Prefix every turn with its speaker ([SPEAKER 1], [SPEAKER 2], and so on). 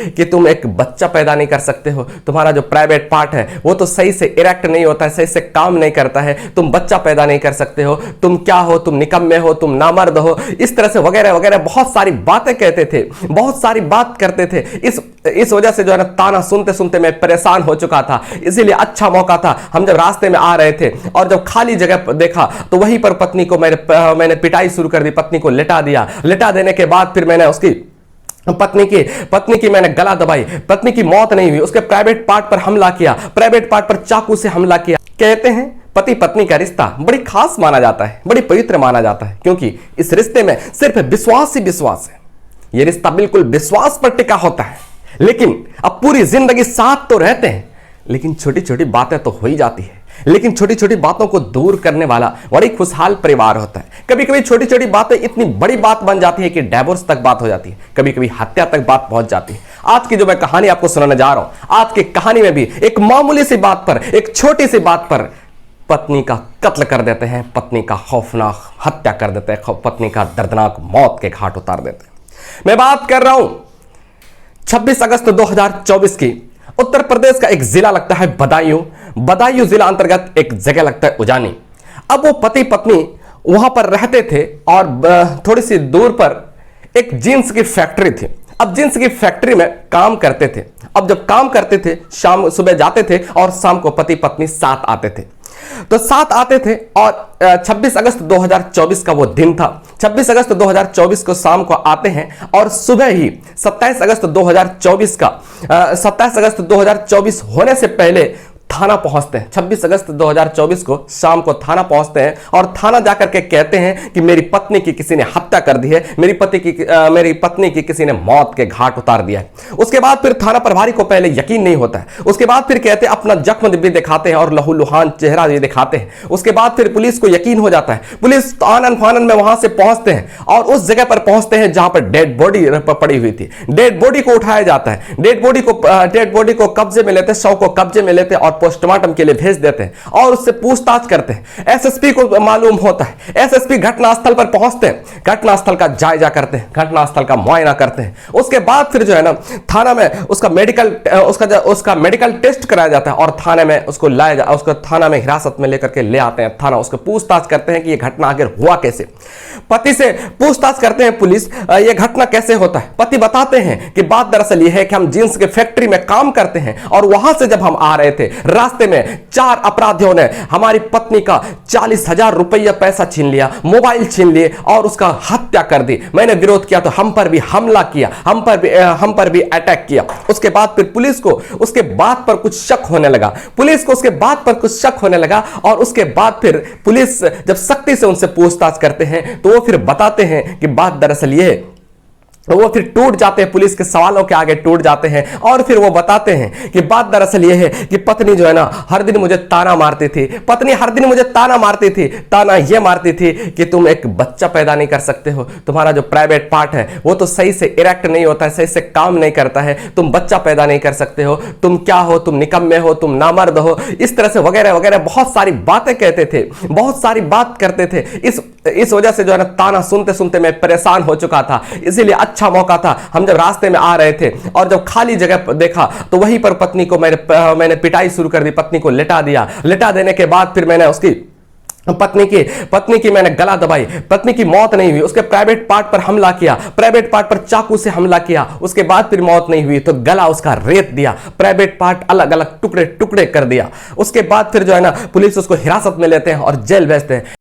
[SPEAKER 1] कि तुम एक बच्चा पैदा नहीं कर सकते हो, तुम्हारा जो प्राइवेट पार्ट है वो तो सही से इरेक्ट नहीं होता है, सही से काम नहीं करता है, तुम बच्चा पैदा नहीं कर सकते हो, तुम क्या हो, तुम निकम्मे हो, तुम नामर्द हो, इस तरह से वगैरह वगैरह बहुत सारी बातें कहते थे, बहुत सारी बात करते थे। इस वजह से जो है ना ताना सुनते सुनते मैं परेशान हो चुका था। इसीलिए अच्छा मौका था, हम जब रास्ते में आ रहे थे और जब खाली जगह देखा तो वहीं पर पत्नी को मैंने पिटाई शुरू कर दी, पत्नी को लिटा दिया। लिटा देने के बाद फिर मैंने उसकी पत्नी की मैंने गला दबाई। पत्नी की मौत नहीं हुई, उसके प्राइवेट पार्ट पर हमला किया, प्राइवेट पार्ट पर चाकू से हमला किया। कहते हैं पति पत्नी का रिश्ता बड़ी खास माना जाता है, बड़ी पवित्र माना जाता है, क्योंकि इस रिश्ते में सिर्फ विश्वास ही विश्वास है। यह रिश्ता बिल्कुल विश्वास पर टिका होता है। लेकिन अब पूरी जिंदगी साथ तो रहते हैं, लेकिन छोटी छोटी बातें तो हो ही जाती है। लेकिन छोटी छोटी बातों को दूर करने वाला बड़ी खुशहाल परिवार होता है। कभी कभी छोटी छोटी बातें इतनी बड़ी बात बन जाती है कि डिवोर्स तक बात हो जाती है, कभी कभी हत्या तक बात पहुंच जाती है। आज की जो मैं कहानी आपको सुनाने जा रहा हूं, आज की कहानी में भी एक मामूली सी बात पर, एक छोटी सी बात पर पत्नी का कत्ल कर देते हैं, पत्नी का खौफनाक हत्या कर देते हैं, पत्नी का दर्दनाक मौत के घाट उतार देते हैं। मैं बात कर रहा हूं 26 अगस्त 2024 की। उत्तर प्रदेश का एक जिला लगता है बदायूं जिला अंतर्गत एक जगह लगता है उजानी। अब वो पति पत्नी वहां पर रहते थे और थोड़ी सी दूर पर एक जींस की फैक्ट्री थी। अब जींस की फैक्ट्री में काम करते थे। अब जब काम करते थे, शाम सुबह जाते थे और शाम को पति पत्नी साथ आते थे। तो साथ आते थे और 26 अगस्त 2024 का वो दिन था। 26 अगस्त 2024 को शाम को आते हैं और सुबह ही 27 अगस्त 2024 होने से पहले थाना पहुंचते हैं। 26 अगस्त 2024 को शाम को थाना पहुंचते हैं और थाना जाकर के कहते हैं कि मेरी पत्नी की किसी ने हत्या कर दी है, मेरी पत्नी की किसी ने मौत के घाट उतार दिया है। उसके बाद फिर थाना प्रभारी को पहले यकीन नहीं होता है। उसके बाद फिर कहते हैं, अपना जख्म भी दिखाते हैं और लहूलुहान चेहरा भी दिखाते हैं। उसके बाद फिर पुलिस को यकीन हो जाता है। पुलिस आनन फानन में वहां से पहुंचते हैं और उस जगह पर पहुंचते हैं जहां पर डेड बॉडी पड़ी हुई थी। डेड बॉडी को उठाया जाता है, डेड बॉडी को कब्जे में लेते, शव को कब्जे में लेते और पोस्टमार्टम के लिए भेज देते हैं और उससे पूछताछ करते हैं। एसएसपी को मालूम होता है, एसएसपी घटनास्थल पर पहुंचते हैं, घटनास्थल का जायजा करते हैं, घटनास्थल का मुआयना करते हैं। उसके बाद फिर जो है ना थाना में उसका मेडिकल टेस्ट कराया जाता है और थाने में उसको थाना में हिरासत में लेकर के ले आते हैं। थाना उसको पूछताछ करते हैं कि यह घटना आखिर हुआ कैसे। पति से पूछताछ करते हैं पुलिस, यह घटना कैसे होता है। पति बताते हैं कि बात दरअसल यह है कि हम जींस के फैक्ट्री में काम करते हैं और वहां से जब हम आ रहे थे, रास्ते में 4 अपराधियों ने हमारी पत्नी का 40,000 रुपया पैसा छीन लिया, मोबाइल छीन लिए और उसका हत्या कर दी। मैंने विरोध किया तो हम पर भी हमला किया, हम पर भी अटैक किया। उसके बाद फिर पुलिस को उसके बात पर कुछ शक होने लगा, और उसके बाद फिर पुलिस जब सख्ती से उनसे पूछताछ करते हैं तो वो फिर बताते हैं कि बात दरअसल ये, वो फिर टूट जाते हैं, पुलिस के सवालों के आगे टूट जाते हैं और फिर वो बताते हैं कि बात दरअसल ये है कि पत्नी जो है ना हर दिन मुझे ताना मारती थी, ताना ये मारती थी कि तुम एक बच्चा पैदा नहीं कर सकते हो, तुम्हारा जो प्राइवेट पार्ट है वो तो सही से इरेक्ट नहीं होता है, सही से काम नहीं करता है, तुम बच्चा पैदा नहीं कर सकते हो, तुम क्या हो, तुम निकम्मे हो, तुम नामर्द हो, इस तरह से वगैरह वगैरह बहुत सारी बातें कहते थे, बहुत सारी बात करते थे। इस वजह से जो है ना ताना सुनते सुनते मैं परेशान हो चुका था। इसीलिए अच्छा मौका था, हम जब रास्ते में आ रहे थे और जब खाली जगह देखा तो वहीं पर पत्नी को मैंने पिटाई शुरू कर दी, पत्नी को लिटा दिया। लिटा देने के बाद फिर मैंने उसकी पत्नी की मैंने गला दबाई। पत्नी की मौत नहीं हुई, उसके प्राइवेट पार्ट पर हमला किया, प्राइवेट पार्ट पर चाकू से हमला किया। उसके बाद फिर मौत नहीं हुई तो गला उसका रेत दिया, प्राइवेट पार्ट अलग अलग टुकड़े टुकड़े कर दिया। उसके बाद फिर जो है ना पुलिस उसको हिरासत में लेते हैं और जेल भेजते हैं।